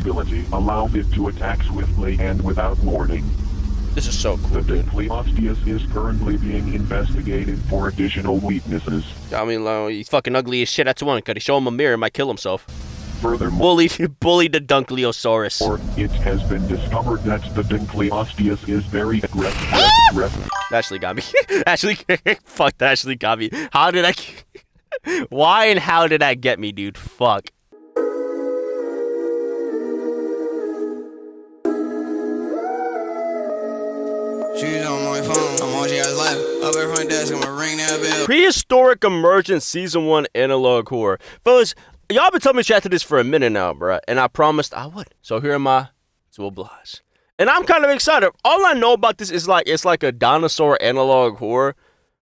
ability allows it to attack swiftly and without warning. This is so cool, The dude. Dunkleosteus is currently being investigated for additional weaknesses. I mean, like, he's fucking ugly as shit. That's one. Could he show him a mirror? He might kill himself. Furthermore, Bully the Dunkleosaurus. it has been discovered that the Dunkleosteus is very aggressive. Ashley got me. Ashley, fuck, that Ashley got me. How did I... Why and how did that get me, dude? Fuck. She's on my phone. I'm on she has life. Up at front desk, I'm gonna ring that bell. Prehistoric Emergence Season 1 Analog Horror. Fellas, y'all been telling me to chat to this for a minute now, bruh. And I promised I would. So here am I to oblige. And I'm kind of excited. All I know about this is like, it's like a dinosaur analog horror.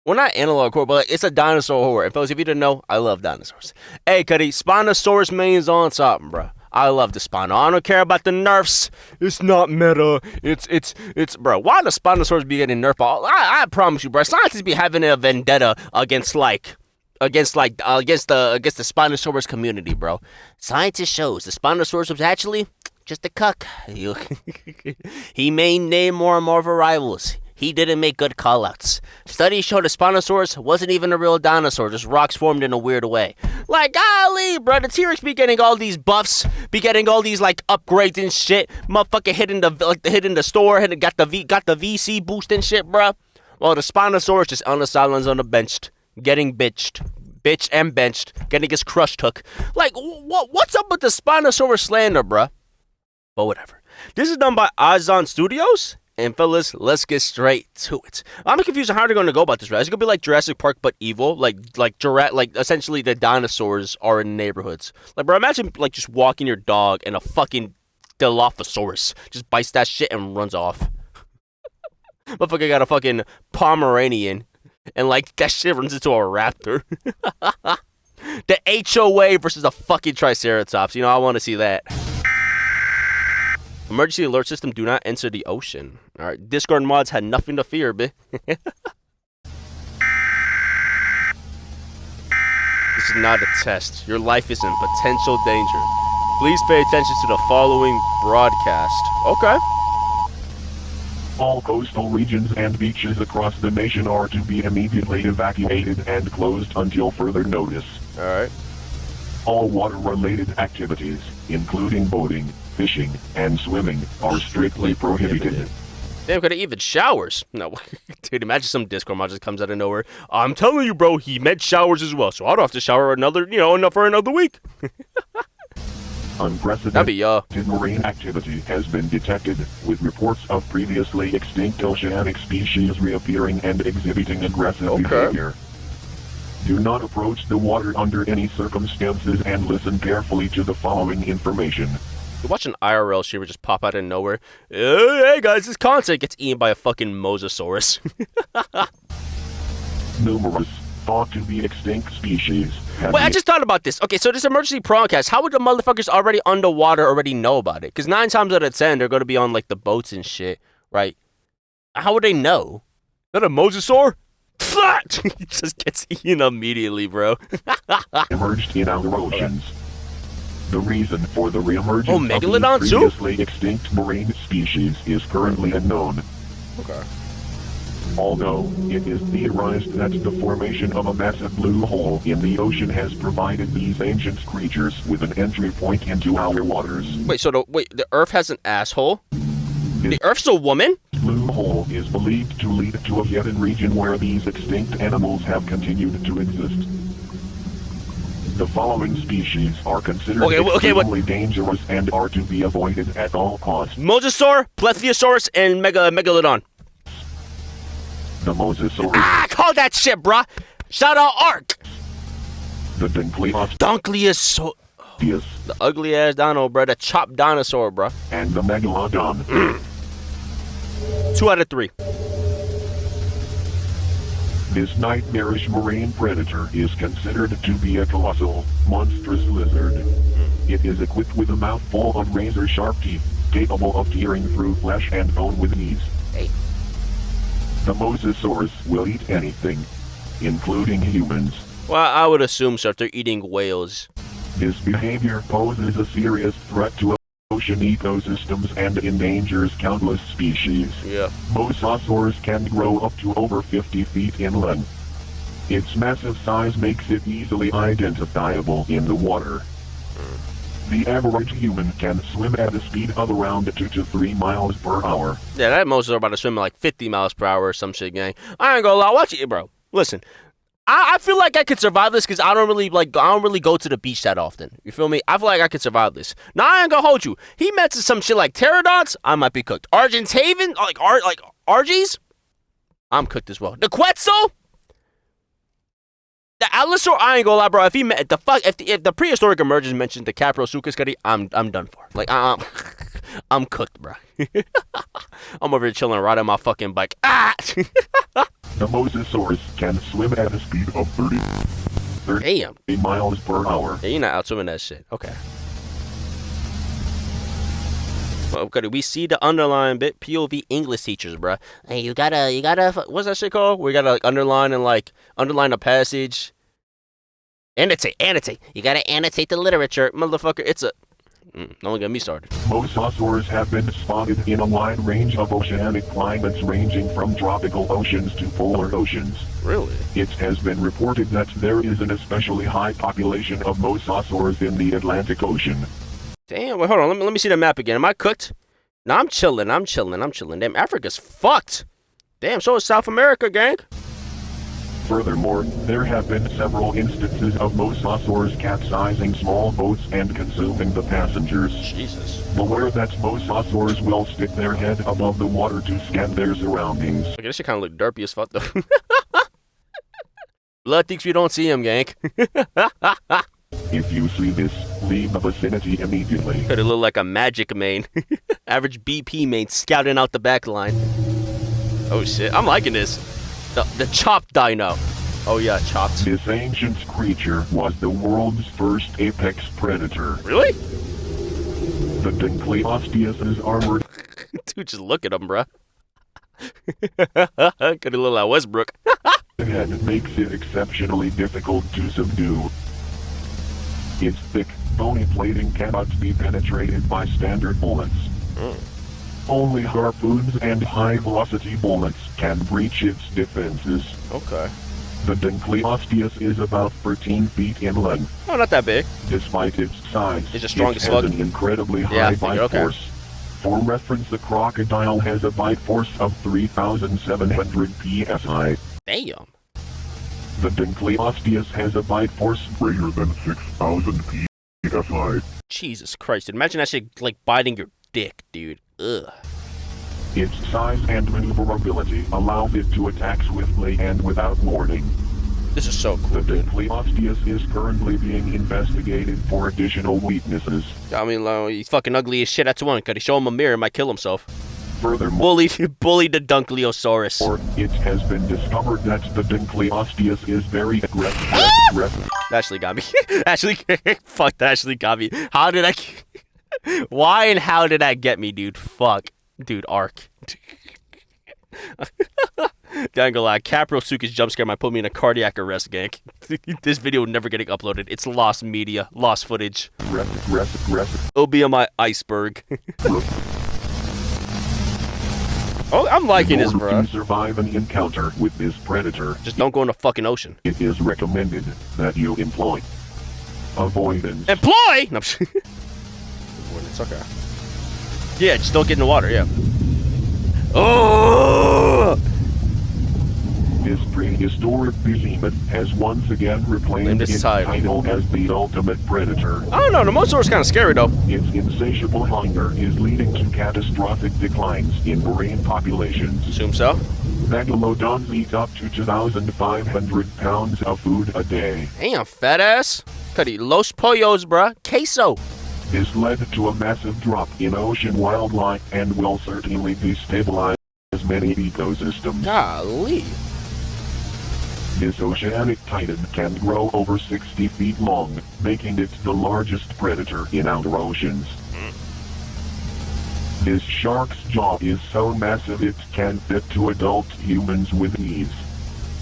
Well, not analog horror, but like, it's a dinosaur horror. And fellas, if you didn't know, I love dinosaurs. Hey, Cuddy, Spinosaurus main's on top, bruh. I love the Spino. I don't care about the nerfs. It's not meta. It's, bro. Why the Spinosaurus be getting nerfed? I promise you, bro. Scientists be having a vendetta against the Spinosaurus community, bro. Scientist shows the Spinosaurus was actually just a cuck. He may name more and more of our rivals. He didn't make good callouts. Studies show the Spinosaurus wasn't even a real dinosaur, just rocks formed in a weird way. Like, golly, bro, the T-Rex be getting all these buffs, be getting all these, like, upgrades and shit. Motherfucker hitting the store, got the VC boost and shit, bro. Well, the Spinosaurus just on the sidelines on the bench, getting bitched and benched, getting his crush took. Like, what's up with the Spinosaurus slander, bro? But whatever. This is done by Ozon Studios. And fellas, let's get straight to it. I'm confused on how they're going to go about this, right? It's going to be like Jurassic Park, but evil. Like essentially the dinosaurs are in neighborhoods. Like, bro, imagine like just walking your dog and a fucking Dilophosaurus just bites that shit and runs off. Motherfucker got a fucking Pomeranian and like that shit runs into a raptor. The HOA versus a fucking Triceratops. You know, I want to see that. Emergency alert system, do not enter the ocean. Alright, Discord mods had nothing to fear, bitch. This is not a test. Your life is in potential danger. Please pay attention to the following broadcast. Okay. All coastal regions and beaches across the nation are to be immediately evacuated and closed until further notice. Alright. All water-related activities, including boating, fishing, and swimming, are strictly prohibited. Damn, could have even showers. No, dude, imagine some Discord mod just comes out of nowhere. I'm telling you, bro, he meant showers as well, so I don't have to shower enough for another week. Unprecedented marine activity has been detected, with reports of previously extinct oceanic species reappearing and exhibiting aggressive behavior. Do not approach the water under any circumstances and listen carefully to the following information. You watch an IRL streamer just pop out of nowhere. Hey guys, this content gets eaten by a fucking Mosasaurus. Numerous, thought to be extinct species. Wait, I just thought about this. Okay, so this emergency broadcast, how would the motherfuckers already underwater already know about it? Because 9 times out of 10, they're going to be on, like, the boats and shit, right? How would they know? Is that a Mosasaur? Flat! He just gets eaten immediately, bro. Emerged in our oceans. The reason for the reemergence of Megalodon these previously extinct marine species is currently unknown. Okay. Although, it is theorized that the formation of a massive blue hole in the ocean has provided these ancient creatures with an entry point into our waters. Wait, so the Earth has an asshole? The Earth's a woman? Blue hole is believed to lead to a hidden region where these extinct animals have continued to exist. The following species are considered extremely dangerous and are to be avoided at all costs. Mosasaur, Plesiosaurus, and Megalodon. The Mosasaurus. Call that shit, bruh. Shout out Ark. The Dunkleosteus. The ugly ass dino, bruh. The chopped dinosaur, bruh. And the Megalodon. 2 out of 3. This nightmarish marine predator is considered to be a colossal, monstrous lizard. It is equipped with a mouthful of razor-sharp teeth, capable of tearing through flesh and bone with ease. Hey. The Mosasaurus will eat anything, including humans. Well, I would assume so if they're eating whales. This behavior poses a serious threat to ocean ecosystems and endangers countless species. Yeah. Mosasaurs can grow up to over 50 feet in length. Its massive size makes it easily identifiable in the water. The average human can swim at a speed of around 2 to 3 miles per hour. Yeah, that mosasaur about to swim at like 50 miles per hour or some shit, gang. I ain't gonna lie, watch it, bro. Listen, I feel like I could survive this because I don't really go to the beach that often. You feel me? I feel like I could survive this. Now I ain't gonna hold you. He mentioned some shit like pterodons. I might be cooked. Argentavian, like Argies, I'm cooked as well. The Quetzal. The Allosaur, I ain't gonna lie, bro. If the prehistoric emergence mentioned the Caprosuchus, I'm done for. Like, I'm cooked, bro. I'm over here chilling, riding my fucking bike. Ah! The Mosasaurus can swim at a speed of 30 miles per hour. Yeah, you're not out swimming that shit. Okay. Well, okay, we see the underline bit. POV English teachers, bro. Hey, you gotta, what's that shit called? We gotta underline a passage. Annotate. You gotta annotate the literature, motherfucker. It's a, don't get me started. Mosasaurs have been spotted in a wide range of oceanic climates ranging from tropical oceans to polar oceans. Really? It has been reported that there is an especially high population of mosasaurs in the Atlantic Ocean. Damn, wait, hold on. Let me see the map again. Am I cooked? No, I'm chilling. Damn, Africa's fucked. Damn, so is South America, gang. Furthermore, there have been several instances of mosasaurs capsizing small boats and consuming the passengers. Jesus. Beware that mosasaurs will stick their head above the water to scan their surroundings. Okay, this shit kind of look derpy as fuck, though. Blood thinks we don't see him, gang. If you see this, leave the vicinity immediately. Could it look like a magic main? Average BP main scouting out the back line. Oh shit, I'm liking this. The chopped dino. Oh yeah, chopped. This ancient creature was the world's first apex predator. Really? The Dunkleosteus' armored... Dude, just look at him, bruh. Could it look like Westbrook? head makes it exceptionally difficult to subdue. Its thick, bony plating cannot be penetrated by standard bullets. Only harpoons and high-velocity bullets can breach its defenses. Okay. The Dunkleosteus is about 13 feet in length. Oh, not that big. Despite its size, it's the strongest it has an incredibly high bite force. For reference, the crocodile has a bite force of 3,700 psi. Damn. The Dunkleosteus has a bite force greater than 6,000 psi. Jesus Christ! Imagine that shit like biting your dick, dude. Ugh. Its size and maneuverability allows it to attack swiftly and without warning. This is so cool. The Dunkleosteus is currently being investigated for additional weaknesses. I mean, he's fucking ugly as shit. That's one. Could he show him a mirror? Might kill himself. Furthermore, bully the Dunkleosaurus. It has been discovered that the Dunkleosteus is very aggressive. Ashley got me. Ashley, fuck, that Ashley got me. How did I? Why and how did that get me, dude? Fuck, dude, arc. Don't go lie. Caprosuchus jump scare might put me in a cardiac arrest, gang. This video never getting uploaded. It's lost media, lost footage. It'll be on my iceberg. Oh, I'm liking this, bro. In order to survive an encounter with this predator, just don't go in the fucking ocean. It is recommended that you employ avoidance. Employ? No, it's okay. Yeah, just don't get in the water, yeah. Oh! This prehistoric behemoth has once again reclaimed its title as the ultimate predator. I don't know, the Mosasaurus is kind of scary, though. Its insatiable hunger is leading to catastrophic declines in marine populations. Assume so. Megalodons eat up to 2,500 pounds of food a day. Damn, fat ass. Could eat Los Pollos, bruh. Queso. This led to a massive drop in ocean wildlife and will certainly destabilize many ecosystems. Golly. This oceanic titan can grow over 60 feet long, making it the largest predator in outer oceans. This shark's jaw is so massive it can fit 2 adult humans with ease.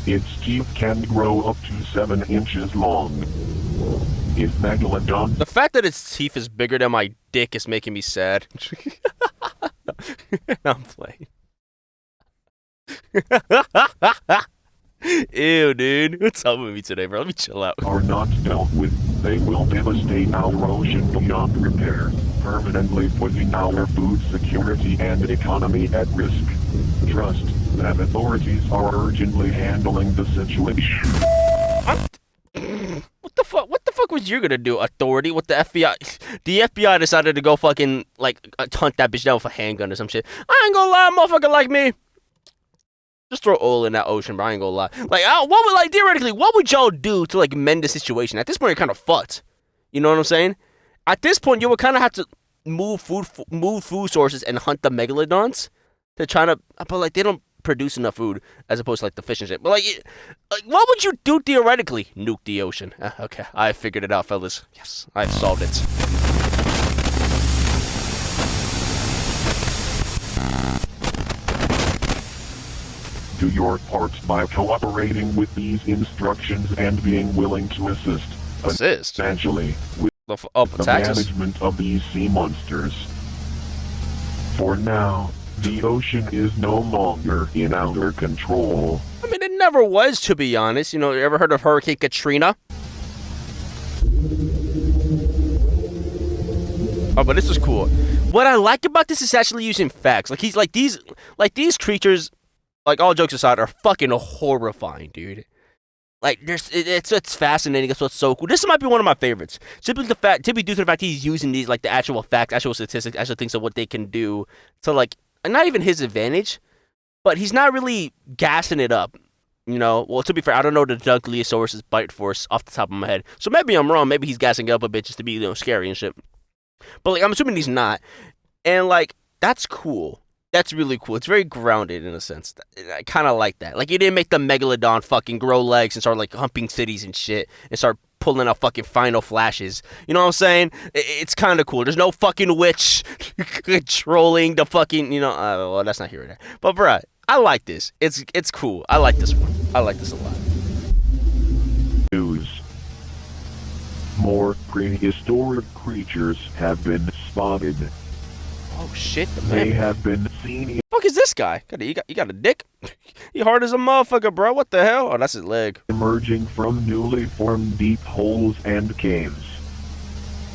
Its teeth can grow up to 7 inches long. is Megalodon. The fact that its teeth is bigger than my dick is making me sad. I'm playing. Ew, dude. What's up with me today, bro? Let me chill out. Are not dealt with. They will devastate our ocean beyond repair, permanently putting our food security and economy at risk. Trust that authorities are urgently handling the situation. What the fuck? What the fuck was you gonna do, authority? With the FBI? The FBI decided to go fucking, like, hunt that bitch down with a handgun or some shit. I ain't gonna lie, motherfucker like me. Just throw oil in that ocean, bro. I ain't gonna lie. Like, what would, like, theoretically, what would y'all do to, like, mend the situation? At this point, you're kind of fucked. You know what I'm saying? At this point, you would kind of have to move food sources and hunt the megalodons to try to, but, like, they don't produce enough food as opposed to, like, the fish and shit. But, like, what would you do theoretically? Nuke the ocean. Okay, I figured it out, fellas. Yes, I've solved it. Do your part by cooperating with these instructions and being willing to assist. Essentially, with the management of these sea monsters. For now, the ocean is no longer in our control. I mean, it never was, to be honest. You know, you ever heard of Hurricane Katrina? Oh, but this is cool. What I like about this is actually using facts. Like, he's like these creatures, like, all jokes aside, are fucking horrifying, dude. Like, it's fascinating. It's what's so cool. This might be one of my favorites. Simply due to the fact he's using these, like, the actual facts, actual statistics, actual things of what they can do to, like, not even his advantage, but he's not really gassing it up. You know, well, to be fair, I don't know the Dunkleosteus bite force off the top of my head. So maybe I'm wrong. Maybe he's gassing it up a bit just to be, you know, scary and shit. But, like, I'm assuming he's not. And, like, that's cool. That's really cool. It's very grounded in a sense. I kind of like that. Like, you didn't make the Megalodon fucking grow legs and start, like, humping cities and shit and start pulling out fucking final flashes. You know what I'm saying? It's kind of cool. There's no fucking witch controlling the fucking, you know, well, that's not here or there. But, bruh, I like this. It's cool. I like this one. I like this a lot. News. More prehistoric creatures have been spotted. Oh shit, the They have been seen in fuck is this guy? You got a dick? He hard as a motherfucker, bro. What the hell? Oh, that's his leg. emerging from newly formed deep holes and caves.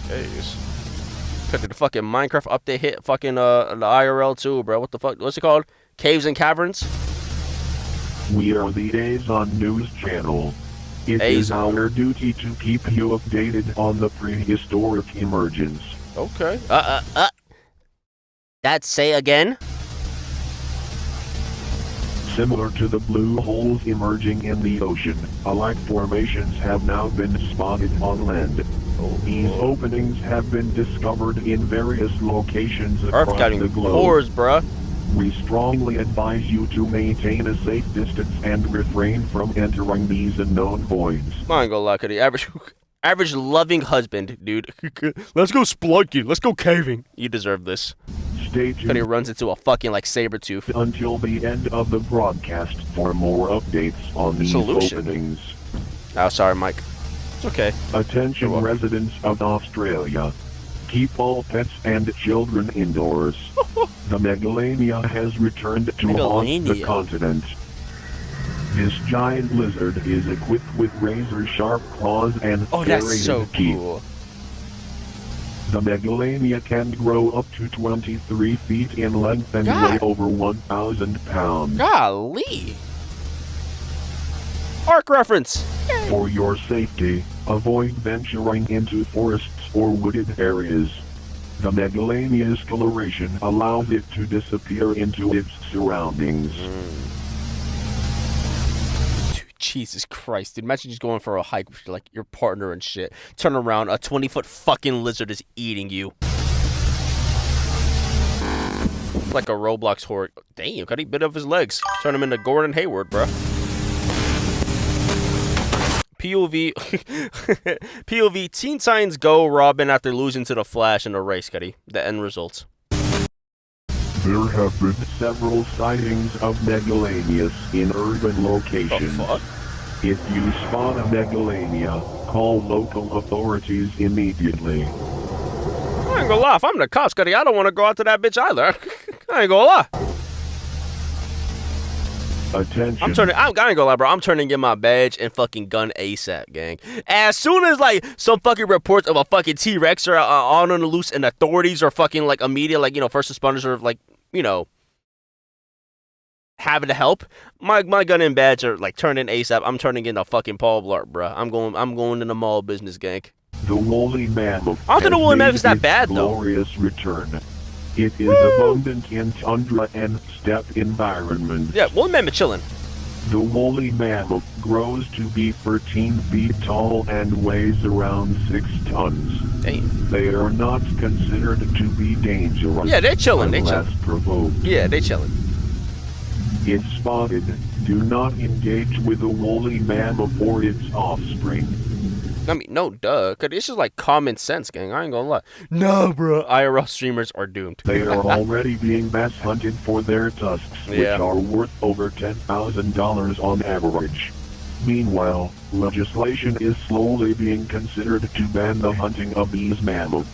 Jeez. Got the fucking Minecraft update hit fucking the IRL too, bro. What the fuck? What's it called? Caves and Caverns? We are the Azon News Channel. It is our duty to keep you updated on the prehistoric emergence. Okay. That say again? Similar to the blue holes emerging in the ocean, alike formations have now been spotted on land. These openings have been discovered in various locations across the globe. Pores, bruh. We strongly advise you to maintain a safe distance and refrain from entering these unknown voids. I ain't gonna lie, the average loving husband, dude. Let's go splunking. Let's go caving. You deserve this. Stay tuned. And he runs into a fucking, like, saber tooth. Until the end of the broadcast for more updates on these openings. Oh, sorry, Mike. It's okay. Attention residents of Australia. Keep all pets and children indoors. The Megalania has returned to haunt the continent. This giant lizard is equipped with razor-sharp claws and serrated teeth. Cool. The Megalania can grow up to 23 feet in length and weigh over 1,000 pounds. Golly! Arc reference! For your safety, avoid venturing into forests or wooded areas. The Megalania's coloration allows it to disappear into its surroundings. Dude, Jesus Christ, dude. Imagine just going for a hike with, like, your partner and shit. Turn around, a 20-foot fucking lizard is eating you. Like a Roblox horror. Damn, got a bit of his legs. Turn him into Gordon Hayward, bruh. POV, POV, Teen Titans Go Robin after losing to the Flash in the race, Cuddy. The end results. There have been several sightings of Megalanias in urban locations. The fuck? If you spot a Megalania, call local authorities immediately. I ain't gonna lie, if I'm the cops, Cuddy, I don't want to go out to that bitch either. I ain't gonna lie. Attention. I ain't gonna lie, bro. I'm turning in my badge and fucking gun ASAP, gang. As soon as, like, some fucking reports of a fucking T-Rex are on the loose and authorities are fucking, like, immediate, like, you know, first responders are, like, you know, having to help, my gun and badge are, like, turning ASAP. I'm turning into fucking Paul Blart, bro. I'm going in the mall business, gang. The woolly mammoth. I don't think the woolly mammoth is that bad, though. Glorious return. It is abundant in tundra and steppe environments. Yeah, woolly mammoth chilling. The woolly mammoth grows to be 13 feet tall and weighs around 6 tons. Damn. They are not considered to be dangerous. Yeah, they're chilling. Unless provoked. Yeah, they chilling. If spotted, do not engage with the woolly mammoth or its offspring. I mean, no, duh. Cause it's just like common sense, gang. I ain't gonna lie. No, bro. IRL streamers are doomed. They are already being mass hunted for their tusks, which are worth over $10,000 on average. Meanwhile, legislation is slowly being considered to ban the hunting of these mammoths.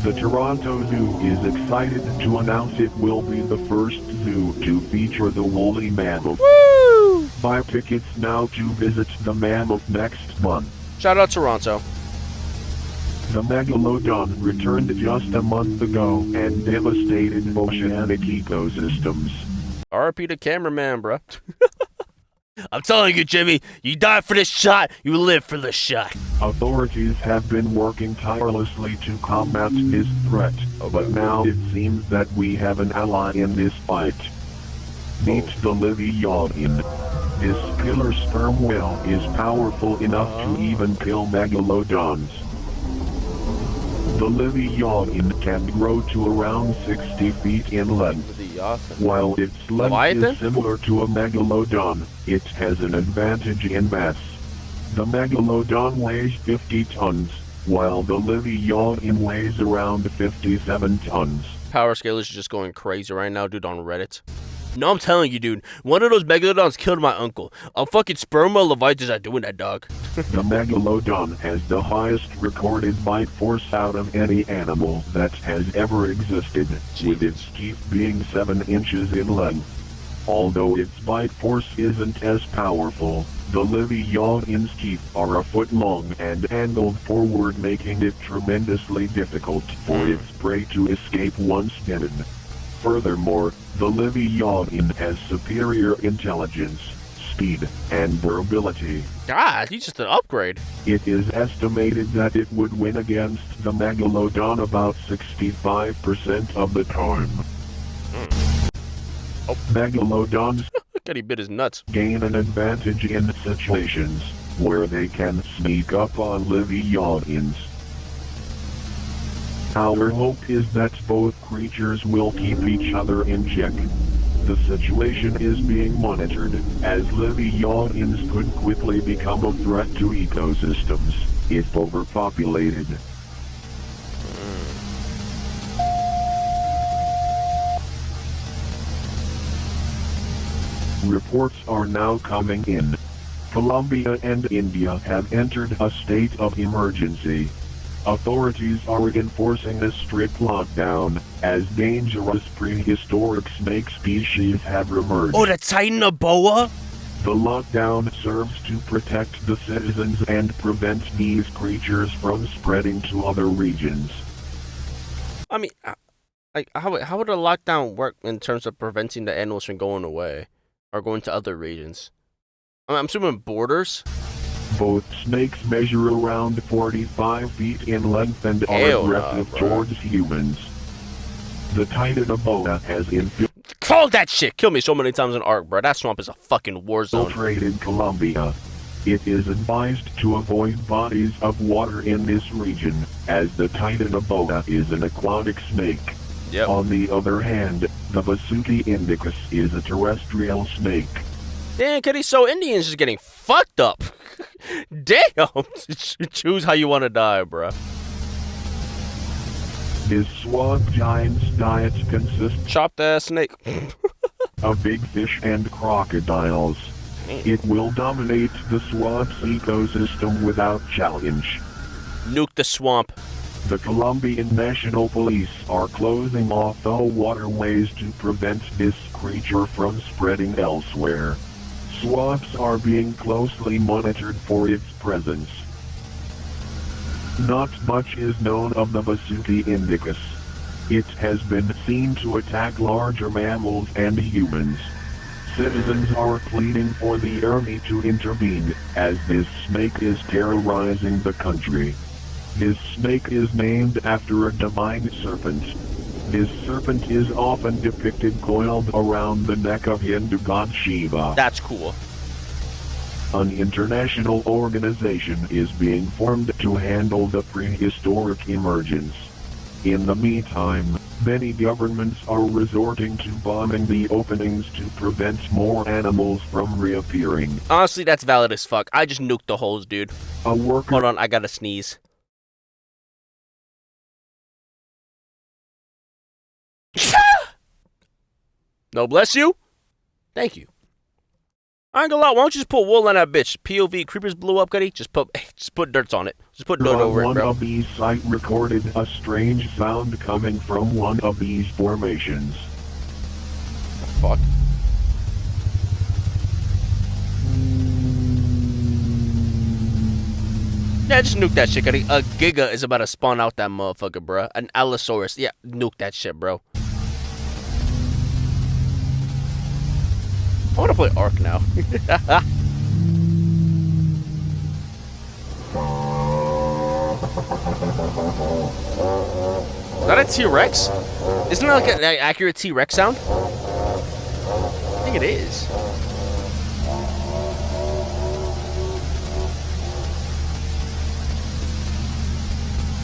The Toronto Zoo is excited to announce it will be the first zoo to feature the woolly mammoth. Woo! Buy tickets now to visit the mammoth next month. Shout out Toronto. The Megalodon returned just a month ago and devastated oceanic ecosystems. RP the cameraman, bro. I'm telling you, Jimmy, you die for this shot, you live for the shot. Authorities have been working tirelessly to combat this threat, but now it seems that we have an ally in this fight. Meet the Leviathan. This killer sperm whale is powerful enough to even kill megalodons. The Leviathan can grow to around 60 feet in length. While its length is similar to a megalodon, it has an advantage in mass. The megalodon weighs 50 tons, while the Leviathan weighs around 57 tons. Power scale is just going crazy right now, dude, on Reddit. No, I'm telling you, dude. One of those megalodons killed my uncle. A fucking sperma leviathan are doing that, dog. The megalodon has the highest recorded bite force out of any animal that has ever existed, with its teeth being 7 inches in length. Although its bite force isn't as powerful, the Leviathan's teeth are a foot long and angled forward, making it tremendously difficult for its prey to escape once bitten. Furthermore, the Leviathan has superior intelligence, speed, and durability. God, he's just an upgrade. It is estimated that it would win against the Megalodon about 65% of the time. Megalodons He bit his nuts. gain an advantage in situations where they can sneak up on Leviathans. Our hope is that both creatures will keep each other in check. The situation is being monitored, as Leviathans could quickly become a threat to ecosystems if overpopulated. Reports are now coming in. Colombia and India have entered a state of emergency. Authorities are enforcing a strict lockdown, as dangerous prehistoric snake species have emerged. Oh, the Thylacoleo? The lockdown serves to protect the citizens and prevent these creatures from spreading to other regions. I mean, like, how would a lockdown work in terms of preventing the animals from going away or going to other regions? I'm assuming borders. Both snakes measure around 45 feet in length and are aggressive towards humans. The Thylacoleo has Call that shit! Kill me so many times in Ark, bro. That swamp is a fucking war zone. infiltrated Colombia. It is advised to avoid bodies of water in this region, as the Thylacoleo is an aquatic snake. Yep. On the other hand, the Vasuki indicus is a terrestrial snake. Damn, Kitty, so Indians just getting fucked up. Damn! Choose how you want to die, bruh. This swamp giant's diet consists Chopped ass snake. of big fish and crocodiles. It will dominate the swamp's ecosystem without challenge. Nuke the swamp. The Colombian National Police are closing off all waterways to prevent this creature from spreading elsewhere. Swamps are being closely monitored for its presence. Not much is known of the Vasuki indicus. It has been seen to attack larger mammals and humans. Citizens are pleading for the army to intervene, as this snake is terrorizing the country. This snake is named after a divine serpent. This serpent is often depicted coiled around the neck of Hindu god Shiva. That's cool. An international organization is being formed to handle the prehistoric emergence. In the meantime, many governments are resorting to bombing the openings to prevent more animals from reappearing. Honestly, that's valid as fuck. I just nuked the holes, dude. A worker Hold on, I gotta sneeze. No, bless you. Thank you. I ain't gonna lie, why don't you just put wool on that bitch? POV, creepers blew up, Gutty. Just put dirt on it. Just put dirt over it, on bro. one of these sites recorded a strange sound coming from one of these formations. Fuck. Yeah, just nuke that shit, Gutty. A Giga is about to spawn out that motherfucker, bro. An Allosaurus. Yeah, nuke that shit, bro. I want to play Ark now. Is that a T-Rex? Isn't that like an accurate T-Rex sound? I think it is.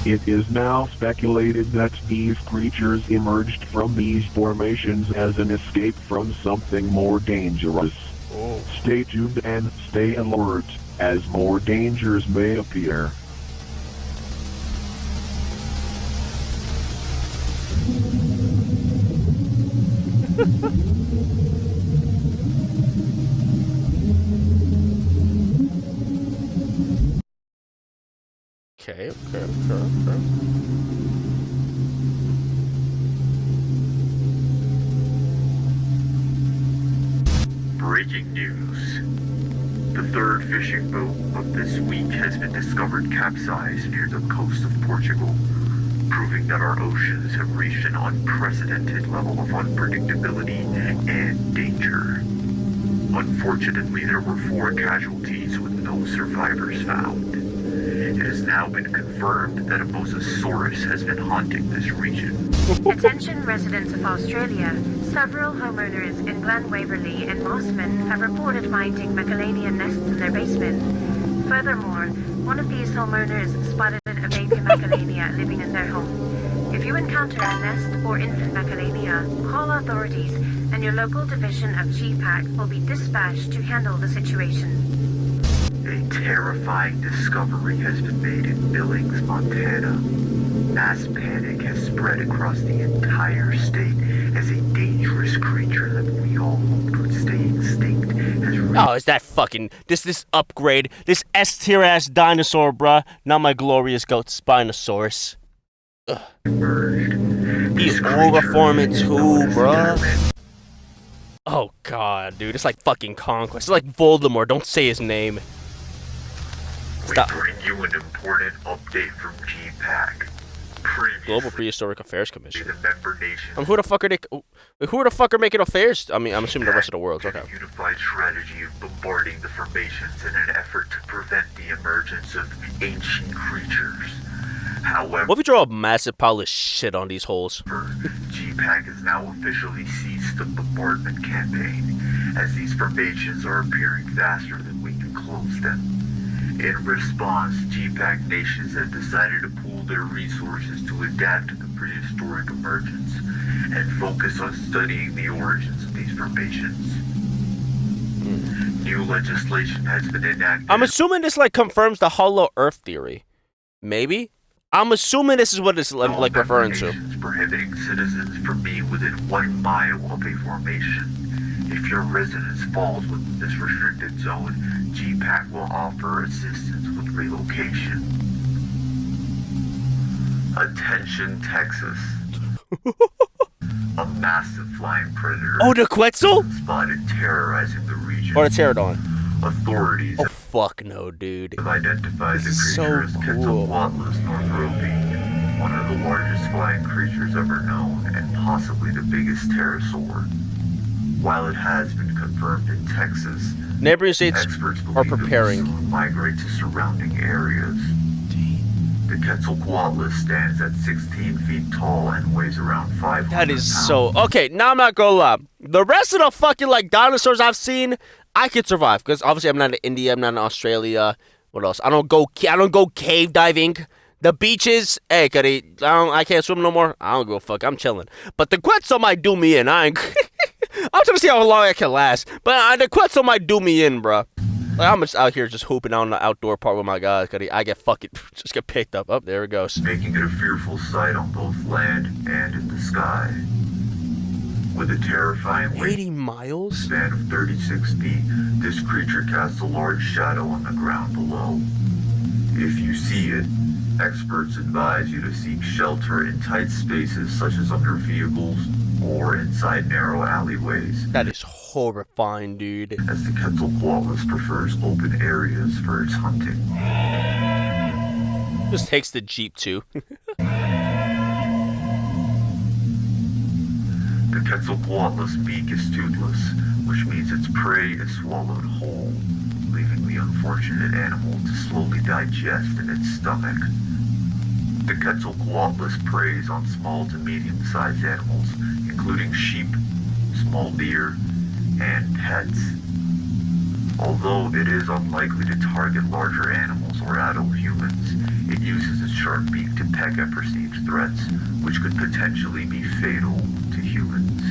It is now speculated that these creatures emerged from these formations as an escape from something more dangerous. Oh. Stay tuned and stay alert, as more dangers may appear. Okay. Breaking news. The third fishing boat of this week has been discovered capsized near the coast of Portugal, proving that our oceans have reached an unprecedented level of unpredictability and danger. Unfortunately, there were 4 casualties with no survivors found. It has now been confirmed that a Mosasaurus has been haunting this region. Attention residents of Australia. Several homeowners in Glen Waverley and Mossman have reported finding Megalania nests in their basement. Furthermore, one of these homeowners spotted a baby Megalania living in their home. If you encounter a nest or infant Megalania, call authorities and your local division of GPAC will be dispatched to handle the situation. A terrifying discovery has been made in Billings, Montana. Mass panic has spread across the entire state as a dangerous creature that we all hoped would stay extinct has Oh, is that fucking this upgrade, this S-tier ass dinosaur, bruh? Not my glorious goat Spinosaurus. emerged. He's overforming too, bruh. Oh god, dude, it's like fucking Conquest. It's like Voldemort. Don't say his name. We Stop. bring you an important update from GPAC. Global Prehistoric Affairs Commission. The member nations Who the fuck are they? Who the fuck are making affairs? I mean, I'm assuming the rest of the world. Okay. a unified strategy of bombarding the formations in an effort to prevent the emergence of ancient creatures. However, What if we draw a massive pile of shit on these holes? GPAC has now officially ceased the bombardment campaign, as these formations are appearing faster than we can close them. In response, GPAC nations have decided to pool their resources to adapt to the prehistoric emergence and focus on studying the origins of these formations. New legislation has been enacted. I'm assuming this like confirms the Hollow Earth theory. Maybe. I'm assuming this is what it's like referring to. Prohibiting citizens from being within 1 mile of a formation. If your residence falls within this restricted zone, GPAC will offer assistance with relocation. Attention, Texas. A massive flying predator. Oh, the Quetzal? Spotted terrorizing the region. Or the pterodon? Authorities Oh, fuck no, dude. have identified the This is creature so as cool. Quetzalcoatlus northropy, one of the largest flying creatures ever known and possibly the biggest pterosaur. While it has been confirmed in Texas, Neighboring states experts are believe it will preparing. soon migrate to surrounding areas. The Quetzalcoatlus stands at 16 feet tall and weighs around 500 That is pounds. so... Okay, now I'm not gonna lie. The rest of the fucking, like, dinosaurs I've seen, I could survive. Because obviously I'm not in India, I'm not in Australia. What else? I don't go cave diving. The beaches, hey, buddy, I can't swim no more. I don't give a fuck. I'm chilling. But the Quetzal might do me in. I'm trying to see how long I can last. But the Quetzal might do me in, bruh. Like, I'm just out here just hooping on the outdoor part with my guys. I get fucking just get picked up. Oh, there it goes. Making it a fearful sight on both land and in the sky. With a terrifying 80 miles? span of 36 feet, this creature casts a large shadow on the ground below. If you see it, experts advise you to seek shelter in tight spaces such as under vehicles or inside narrow alleyways, That is horrifying, dude. as the Quetzalcoatlus prefers open areas for its hunting. Just takes the Jeep, too. The Quetzalcoatlus beak is toothless, which means its prey is swallowed whole, leaving the unfortunate animal to slowly digest in its stomach. The Quetzalcoatlus preys on small to medium-sized animals, including sheep, small deer, and pets. Although it is unlikely to target larger animals or adult humans, it uses its sharp beak to peck at perceived threats, which could potentially be fatal to humans.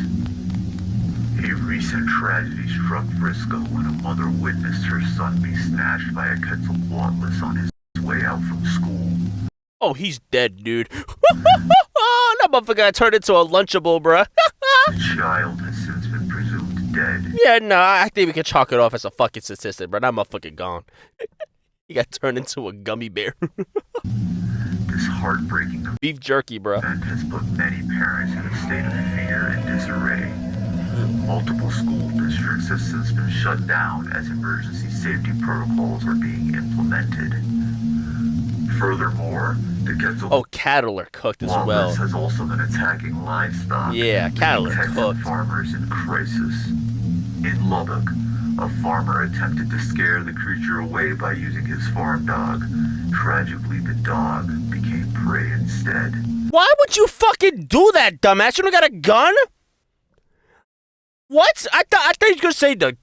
A recent tragedy struck Frisco when a mother witnessed her son be snatched by a Quetzalcoatlus on his way out from school. Oh, he's dead, dude. That motherfucker got turned into a Lunchable, bruh. The child has since been presumed dead. Yeah, nah, I think we can chalk it off as a fucking statistic, bro. That motherfucker gone. He got turned into a gummy bear. This heartbreaking Beef jerky, bro. event has put many parents in a state of fear and disarray. Multiple school districts have since been shut down as emergency safety protocols are being implemented. Furthermore, the Quetzalcoatlus Oh, cattle are cooked as well. has also been attacking livestock. Yeah, cattle are Texas cooked. farmers in crisis. In Lubbock, a farmer attempted to scare the creature away by using his farm dog. Tragically, the dog became prey instead. Why would you fucking do that, dumbass? You don't got a gun? What? I thought you were gonna say the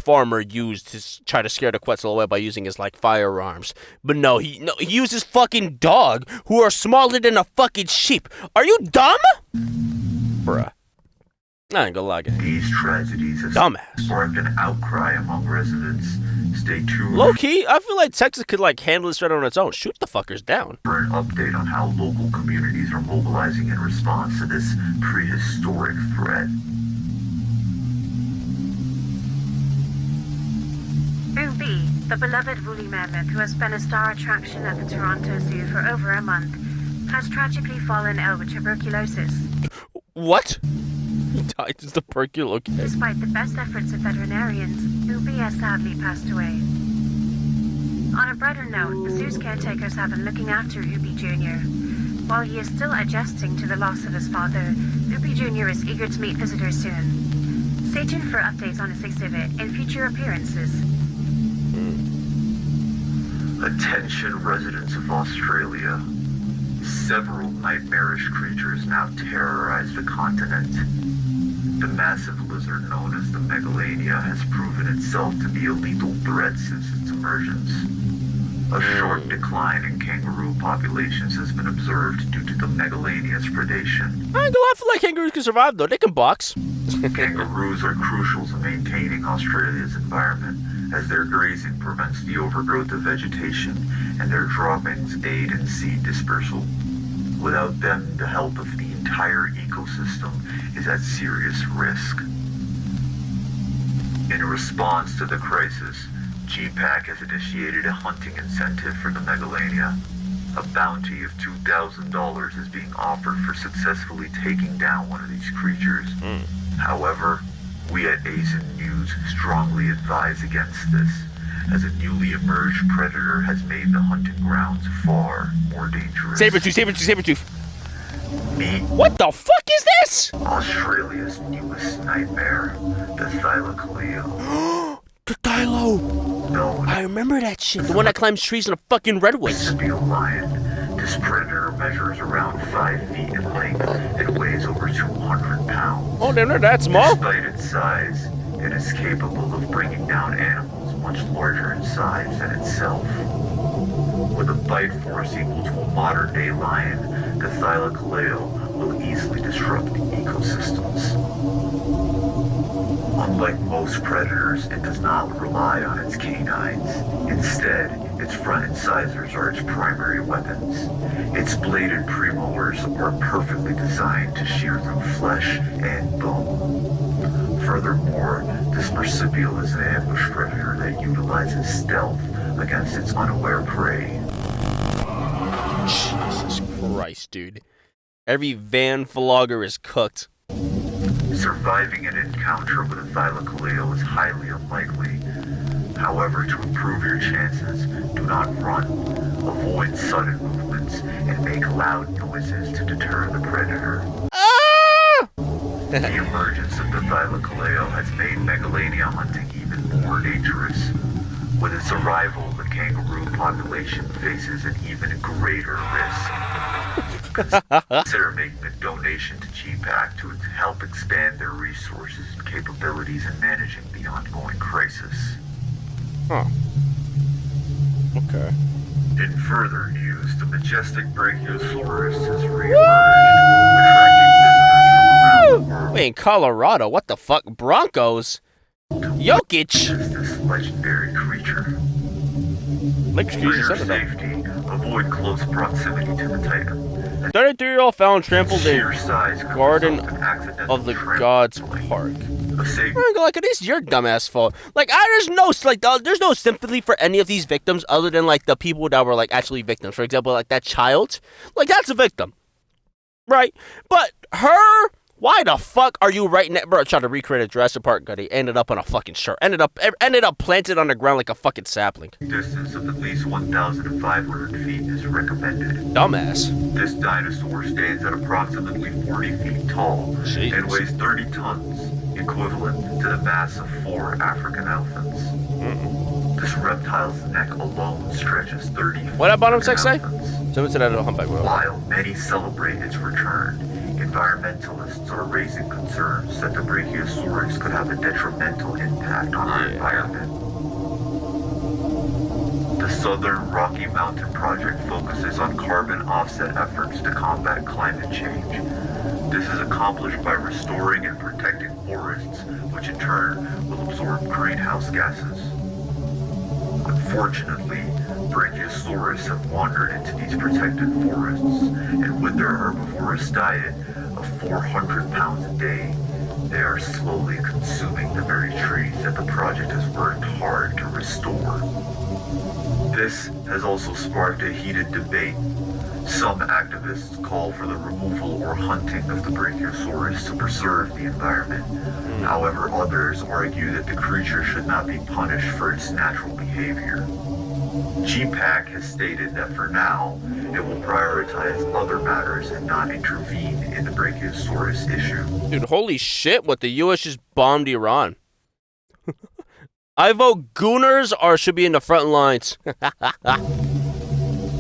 farmer used to try to scare the Quetzal away by using his like firearms, but no, he used his fucking dog, who are smaller than a fucking sheep. Are you dumb, bruh? I ain't gonna lie, guys. These tragedies have Dumbass. sparked an outcry among residents. Stay tuned Low key, I feel like Texas could like handle this right on its own. Shoot the fuckers down. for an update on how local communities are mobilizing in response to this prehistoric threat. Ubi, the beloved woolly mammoth who has been a star attraction at the Toronto Zoo for over a month, has tragically fallen ill with tuberculosis. What? He died of tuberculosis. Despite the best efforts of veterinarians, Ubi has sadly passed away. On a brighter note, the zoo's caretakers have been looking after Ubi Jr. While he is still adjusting to the loss of his father, Ubi Jr. is eager to meet visitors soon. Stay tuned for updates on his exhibit and future appearances. Attention residents of Australia. Several nightmarish creatures now terrorize the continent. The massive lizard known as the Megalania has proven itself to be a lethal threat since its emergence. A sharp decline in kangaroo populations has been observed due to the Megalania's predation. I ain't gonna lie, I feel like kangaroos can survive though. They can box. Kangaroos are crucial to maintaining Australia's environment, as their grazing prevents the overgrowth of vegetation and their droppings aid in seed dispersal. Without them, the health of the entire ecosystem is at serious risk. In response to the crisis, GPAC has initiated a hunting incentive for the Megalania. A bounty of $2,000 is being offered for successfully taking down one of these creatures. However, we at Asian News strongly advise against this, as a newly emerged predator has made the hunting grounds far more dangerous. Sabertooth. Meet What the fuck is this? Australia's newest nightmare, the Thylacoleo. The Thylo. Known I remember that shit. The one that climbs trees in a fucking redwoods. marsupial lion, this predator measures around 5 feet in length and weighs over 200 pounds. Oh, they're not that small. Despite its size, it is capable of bringing down animals much larger in size than itself. With a bite force equal to a modern-day lion, the Thylacoleo will easily disrupt ecosystems. Unlike most predators, it does not rely on its canines. Instead, its front incisors are its primary weapons. Its bladed premolars are perfectly designed to shear through flesh and bone. Furthermore, this marsupial is an ambush predator that utilizes stealth against its unaware prey. Jesus Christ, dude. Every van vlogger is cooked. Surviving an encounter with a Thylacoleo is highly unlikely. However, to improve your chances, do not run, avoid sudden movements, and make loud noises to deter the predator. The emergence of the Thylacoleo has made Megalania hunting even more dangerous. With its arrival, the kangaroo population faces an even greater risk. Consider making a donation to GPAC to help expand their resources and capabilities in managing the ongoing crisis. Huh. Okay. In further news, the majestic Brachiosaurus has reemerged, attracting visitors from around the world. Wait, in Colorado, what the fuck? Broncos? Jokic? Is this legendary creature? Like, For excuse your me, safety, avoid close proximity to the Titan. 33-year-old found trampled Sheer in size could Garden result in accidental of the trampling. Gods Park. A safe Like, it is your dumbass fault. Like, there's no sympathy for any of these victims other than, like, the people that were, like, actually victims. For example, like, that child. Like, that's a victim. Right? But her... Why the fuck are you right now? Bro, trying to recreate a Jurassic Park gutty. Ended up on a fucking shirt. Ended up planted on the ground like a fucking sapling. distance of at least 1,500 feet is recommended. Dumbass. This dinosaur stands at approximately 40 feet tall Jeez. and weighs 30 tons, equivalent to the mass of 4 African elephants. This reptile's neck alone stretches 30 feet. What that bottom sex say? elephants. Someone said I don't humpback whale. While many celebrate its return, environmentalists are raising concerns that the Brachiosaurus could have a detrimental impact on our environment. The Southern Rocky Mountain Project focuses on carbon offset efforts to combat climate change. This is accomplished by restoring and protecting forests, which in turn will absorb greenhouse gases. Unfortunately, Brachiosaurus have wandered into these protected forests, and with their herbivorous diet of 400 pounds a day, they are slowly consuming the very trees that the project has worked hard to restore. This has also sparked a heated debate. Some activists call for the removal or hunting of the Brachiosaurus to preserve the environment. However, others argue that the creature should not be punished for its natural behavior. GPAC has stated that for now, it will prioritize other matters and not intervene in the Brachiosaurus issue. Dude, holy shit, what the U.S. just bombed Iran. I vote gooners should be in the front lines.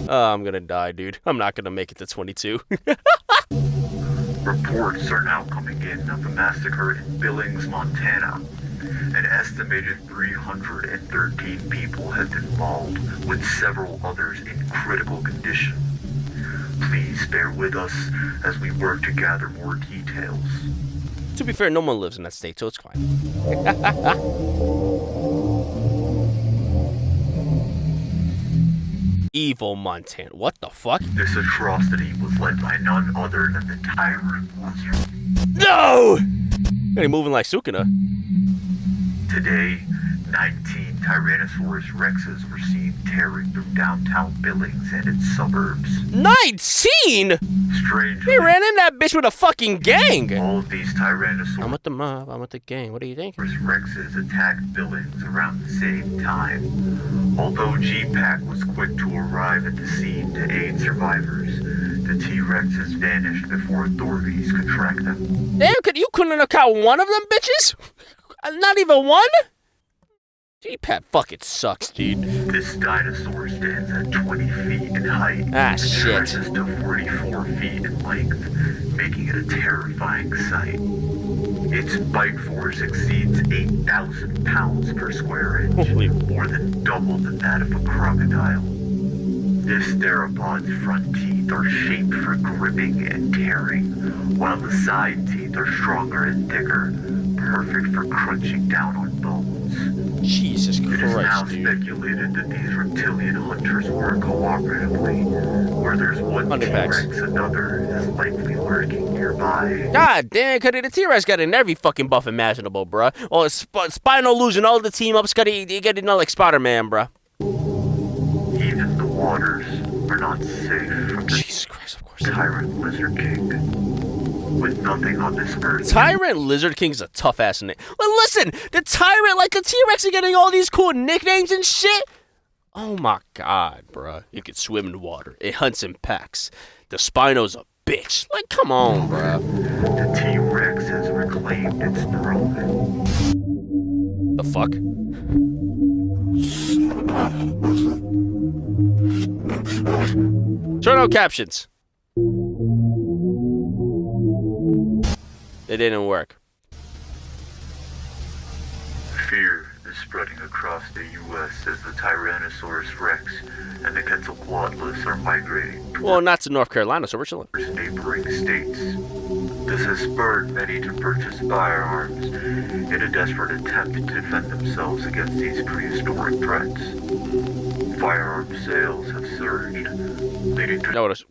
I'm gonna die, dude. I'm not gonna make it to 22. Reports are now coming in of a massacre in Billings, Montana. An estimated 313 people have been mauled, with several others in critical condition. Please bear with us as we work to gather more details. To be fair, no one lives in that state, so it's fine. Evil Montana. What the fuck? This atrocity was led by none other than the tyrant. No! He moving like Sukuna. Today, 19 Tyrannosaurus rexes were seen tearing through downtown Billings and its suburbs. 19? Strangely, They ran in that bitch with a fucking gang. all of these Tyrannosaurus I'm with the mob. I'm with the gang. What do you think? rexes attacked Billings around the same time. Although G-Pack was quick to arrive at the scene to aid survivors, the T-Rexes vanished before authorities could track them. Damn, you couldn't have caught one of them bitches? Not even one? G-Pat fucking sucks, dude. This dinosaur stands at 20 feet in height Ah, and shit. stretches to 44 feet in length, making it a terrifying sight. Its bite force exceeds 8,000 pounds per square inch, Holy- more than double than that of a crocodile. This theropod's front teeth are shaped for gripping and tearing, while the side teeth are stronger and thicker, perfect for crunching down on bones. Jesus It is now Christ, dude. speculated that these reptilian hunters work cooperatively. Where there's one Underpacks. T-Rex, another is likely lurking nearby. God damn, Cuddy, the T-Rex got in every fucking buff imaginable, bruh. Oh, Spinal losing all the team ups, Cuddy, you get it like Spider-Man, bruh. Even the waters are not safe from the Jesus Christ, of course. tyrant lizard king. With nothing on this earth, Tyrant Lizard King's a tough-ass name. Well, listen, the Tyrant, like the T-Rex are getting all these cool nicknames and shit. Oh my God, bruh. It can swim in water. It hunts in packs. The Spino's a bitch. Like, come on, bruh. the T-Rex has reclaimed its throne. The fuck? Turn on captions. It didn't work. Fear is spreading across the U.S. as the Tyrannosaurus rex and the Quetzalcoatlus are migrating Well, not to North Carolina, so we're chilling. towards neighboring states. This has spurred many to purchase firearms in a desperate attempt to defend themselves against these prehistoric threats. Firearm sales have surged, leading to No, what do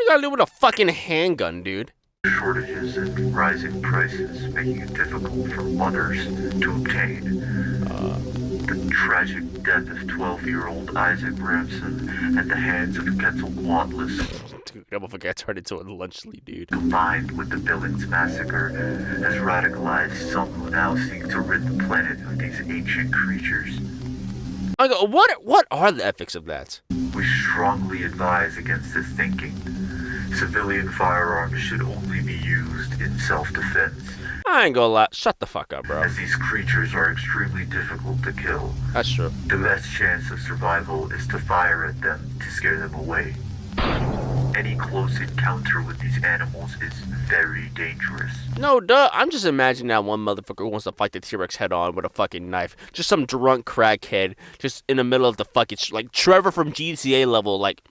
you gotta do with a fucking handgun, dude? shortages and rising prices, making it difficult for mothers to obtain. The tragic death of 12-year-old Isaac Ramson at the hands of Quetzalcoatlus, Dude, I don't forget I turned into a lunchly, dude. combined with the Billings massacre, has radicalized some who now seek to rid the planet of these ancient creatures. I go, what are the ethics of that? We strongly advise against this thinking. Civilian firearms should only be used in self-defense, I ain't gonna lie. Shut the fuck up, bro. as these creatures are extremely difficult to kill. That's true. The best chance of survival is to fire at them to scare them away. Any close encounter with these animals is very dangerous. No, duh. I'm just imagining that one motherfucker who wants to fight the T-Rex head on with a fucking knife. Just some drunk crackhead, just in the middle of the fucking like Trevor from GTA level, like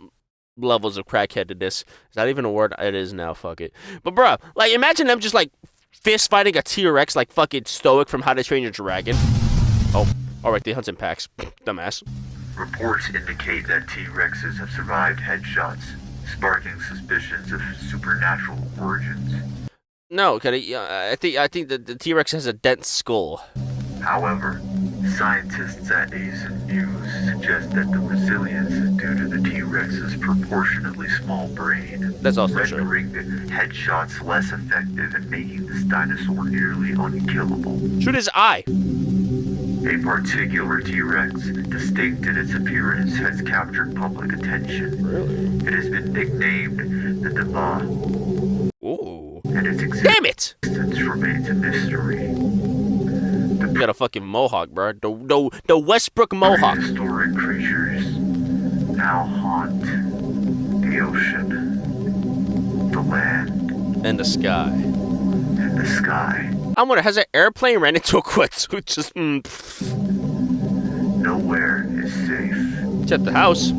levels of crackheadedness. Is that even a word? It is now. Fuck it. But bruh, like imagine them just like fist fighting a T-Rex like fucking Stoic from How to Train Your Dragon. Oh, all right. They hunt in packs. Dumbass. Reports indicate that T-Rexes have survived headshots, sparking suspicions of supernatural origins. No, I think the T-Rex has a dense skull. However, scientists at Asian News suggest that the resilience is due to the T-Rex's proportionately small brain, That's also true. rendering the headshots less effective and making this dinosaur nearly unkillable. Shoot his eye. A particular T-Rex, distinct in its appearance, has captured public attention. Really? It has been nicknamed the Deva, Ooh. and its Damn it! existence remains a mystery. You got a fucking mohawk, bro. The Westbrook mohawk. Prehistoric creatures now haunt the ocean, the land, And the sky. and the sky. I wonder, has an airplane ran into a Quetzal? Just, Nowhere is safe. It's at the house.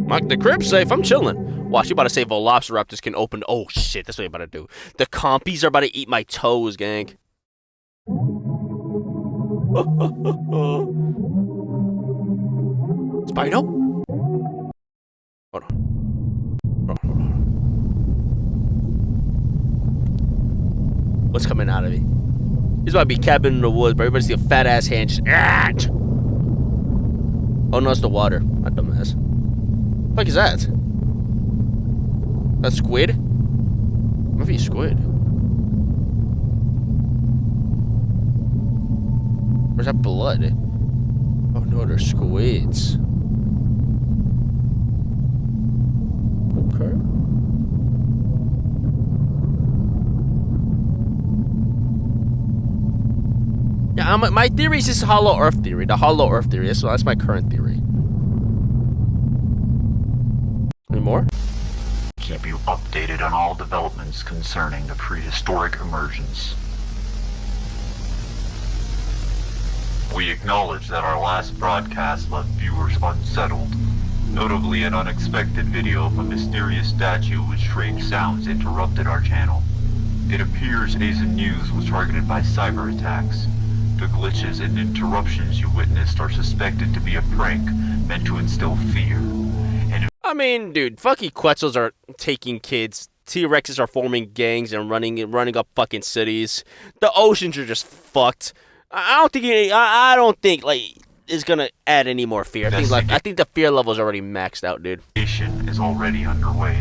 Like the crib's safe. I'm chilling. Watch, you about to say Velociraptors can open. Oh shit, that's what you about to do. The compies are about to eat my toes, gang. Spino? Hold on. Hold on. What's coming out of me? He's about to be camping in the woods, but everybody see a fat ass hand just. Oh no, it's the water. Not dumbass. What the fuck is that? That squid? Might be a squid. Where's that blood? Oh no, they're squids. Okay. Yeah, my theory is this hollow Earth theory. The hollow Earth theory. That's my current theory. Any more? Keep you updated on all developments concerning the prehistoric emergence. We acknowledge that our last broadcast left viewers unsettled. Notably, an unexpected video of a mysterious statue with strange sounds interrupted our channel. It appears Asian News was targeted by cyber attacks. The glitches and interruptions you witnessed are suspected to be a prank meant to instill fear. I mean, dude, fucking Quetzals are taking kids. T-Rexes are forming gangs and running up fucking cities. The oceans are just fucked. I don't think like it's gonna add any more fear. I think the fear level is already maxed out, dude. Investigation is already underway.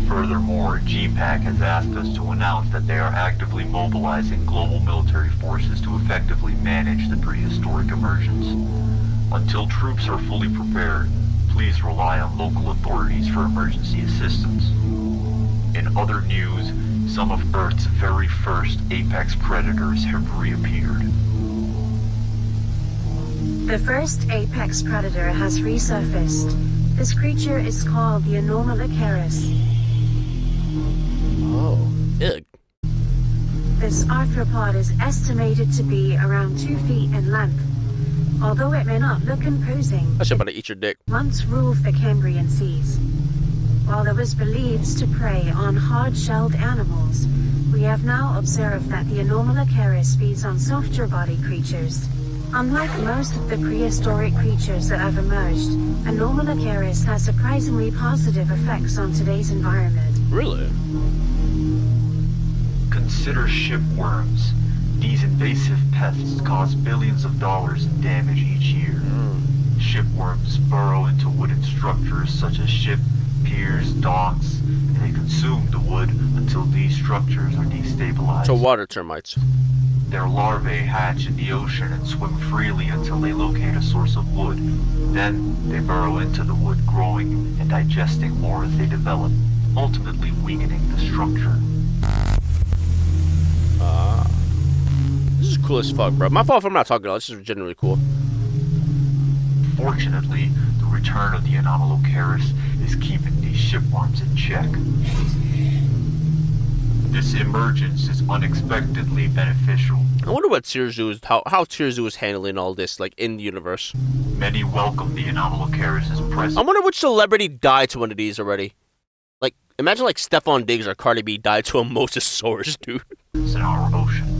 Furthermore, GPAC has asked us to announce that they are actively mobilizing global military forces to effectively manage the prehistoric emergence. Until troops are fully prepared, please rely on local authorities for emergency assistance. In other news, some of Earth's very first apex predators have reappeared. The first apex predator has resurfaced. This creature is called the Anomalocaris. Oh, ugh. This arthropod is estimated to be around 2 feet in length. Although it may not look imposing, I should about to eat your dick. once ruled the Cambrian seas. While it was believed to prey on hard-shelled animals, we have now observed that the Anomalocaris feeds on softer-bodied creatures. Unlike most of the prehistoric creatures that have emerged, Anomalocaris has surprisingly positive effects on today's environment. Really? Consider shipworms. These invasive pests cause billions of dollars in damage each year. Shipworms burrow into wooden structures such as ship, piers, docks, and they consume the wood until these structures are destabilized. So water termites. Their larvae hatch in the ocean and swim freely until they locate a source of wood. Then they burrow into the wood, growing and digesting more as they develop, ultimately weakening the structure. This is cool as fuck, bro. My fault if I'm not talking about this. Is generally cool. Fortunately, the return of the Anomalocaris is keeping these shipworms in check. This emergence is unexpectedly beneficial. I wonder what Tier Zoo is, how Tier Zoo is handling all this, like, in the universe. Many welcome the Anomalocaris' presence. I wonder which celebrity died to one of these already. Like, imagine, like, Stephon Diggs or Cardi B died to a Mosasaurus, dude. In our oceans.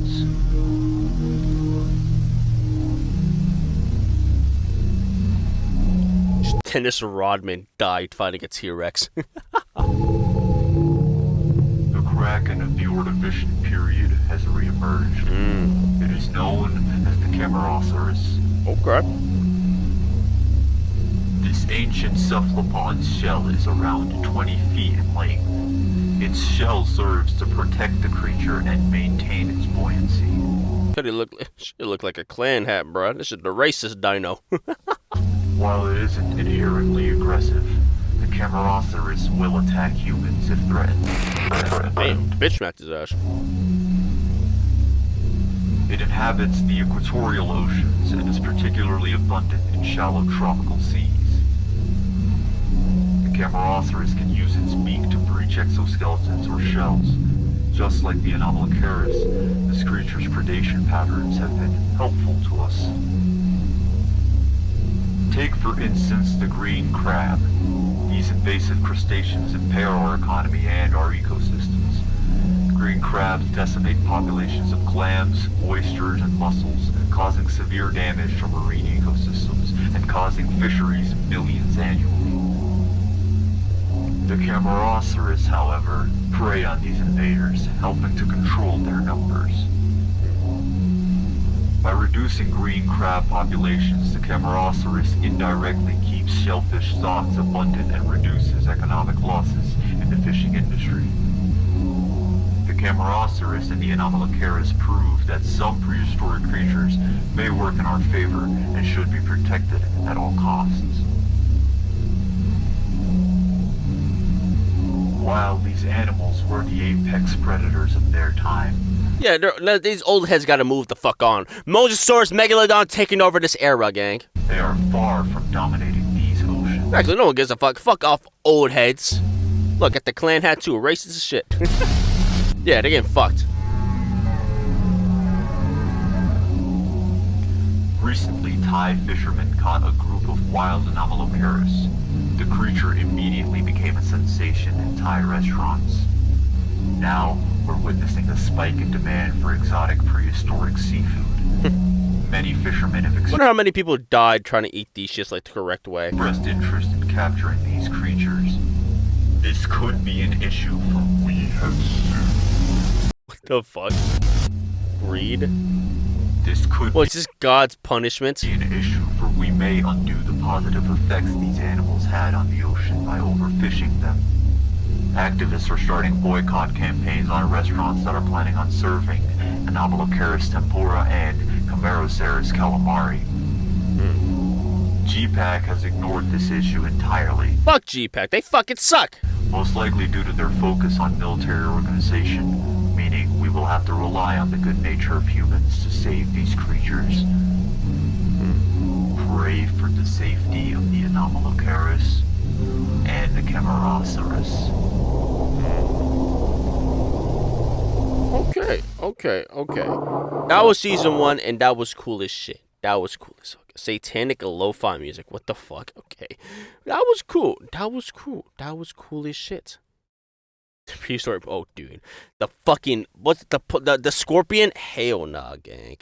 Dennis Rodman died fighting a T-Rex. The Kraken of the Ordovician period has reemerged. It is known as the Camarasaurus. Okay. This ancient cephalopod's shell is around 20 feet in length. Its shell serves to protect the creature and maintain its buoyancy. Should look like a clan hat, bro. This is the racist dino. While it isn't inherently aggressive, the Camarasaurus will attack humans if threatened. Damn, bitch smacked his ass. It inhabits the equatorial oceans and is particularly abundant in shallow tropical seas. The Camarasaurus can use its beak to breach exoskeletons or shells. Just like the Anomalocaris, this creature's predation patterns have been helpful to us. Take, for instance, the green crab. These invasive crustaceans impair our economy and our ecosystems. Green crabs decimate populations of clams, oysters, and mussels, causing severe damage to marine ecosystems and causing fisheries millions annually. The Camarasaurus, however, prey on these invaders, helping to control their numbers. By reducing green crab populations, the Camarasaurus indirectly keeps shellfish stocks abundant and reduces economic losses in the fishing industry. The Camarasaurus and the Anomalocaris prove that some prehistoric creatures may work in our favor and should be protected at all costs. While these animals were the apex predators of their time, Yeah, these old heads gotta move the fuck on. Mosasaurus, Megalodon taking over this era, gang. they are far from dominating these oceans. Actually, no one gives a fuck. Fuck off, old heads. Look, at the clan hat too. Racist as shit. Yeah, they're getting fucked. Recently, Thai fishermen caught a group of wild Anomalocaris. The creature immediately became a sensation in Thai restaurants. Now, we're witnessing a spike in demand for exotic prehistoric seafood. Many fishermen have Wonder how many people died trying to eat these shits like the correct way. expressed interest in capturing these creatures. This could be an issue for we have soon. What the fuck? Greed? This could Well, it's just God's punishment. be an issue for we may undo the positive effects these animals had on the ocean by overfishing them. Activists are starting boycott campaigns on restaurants that are planning on serving Anomalocaris tempura and Camarasaurus calamari. GPAC has ignored this issue entirely, Fuck GPAC. They fucking suck. most likely due to their focus on military organization, meaning we will have to rely on the good nature of humans to save these creatures. Pray for the safety of the Anomalocaris and the Camarasaurus. Okay. That was season 1, and that was cool as shit. That was cool as fuck. Satanic lo-fi music. What the fuck? Okay. That was cool. That was cool as shit. Prehistoric. Oh, dude. The fucking. What's the scorpion? Hell nah, gang.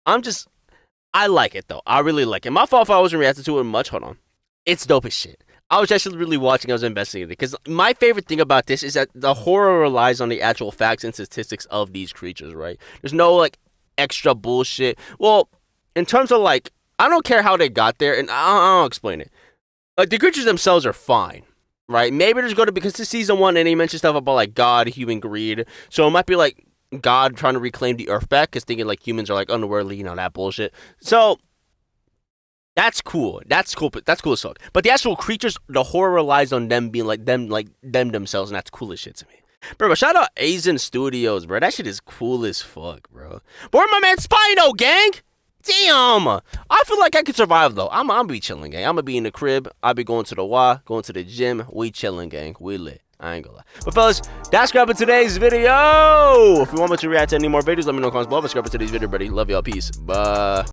I like it, though. I really like it. My fault if I wasn't reacting to it much. Hold on. It's dope as shit. I was actually really watching. I was investigating it. Because my favorite thing about this is that the horror relies on the actual facts and statistics of these creatures, right? There's no, like, extra bullshit. Well, in terms of, like, I don't care how they got there, and I'll explain it. Like, the creatures themselves are fine, right? Maybe there's going to be, because this season 1, and he mentioned stuff about, like, God, human greed. So it might be, like, God trying to reclaim the earth back, because thinking, like, humans are, like, unworthy, you know, that bullshit. So that's cool. That's cool as fuck. But the actual creatures, the horror relies on them being, like, them themselves, and that's cool as shit to me. Bro, shout out Asian Studios, bro. That shit is cool as fuck, bro. But where my man Spino, gang? Damn! I feel like I could survive, though. I'm gonna be chilling, gang. I'm gonna be in the crib. I'll be going to the Y, going to the gym. We chilling, gang. We lit. I ain't gonna lie. But fellas, that's grabbing today's video. If you want me to react to any more videos, let me know in the comments below. But subscribe to today's video, buddy. Love y'all. Peace. Bye.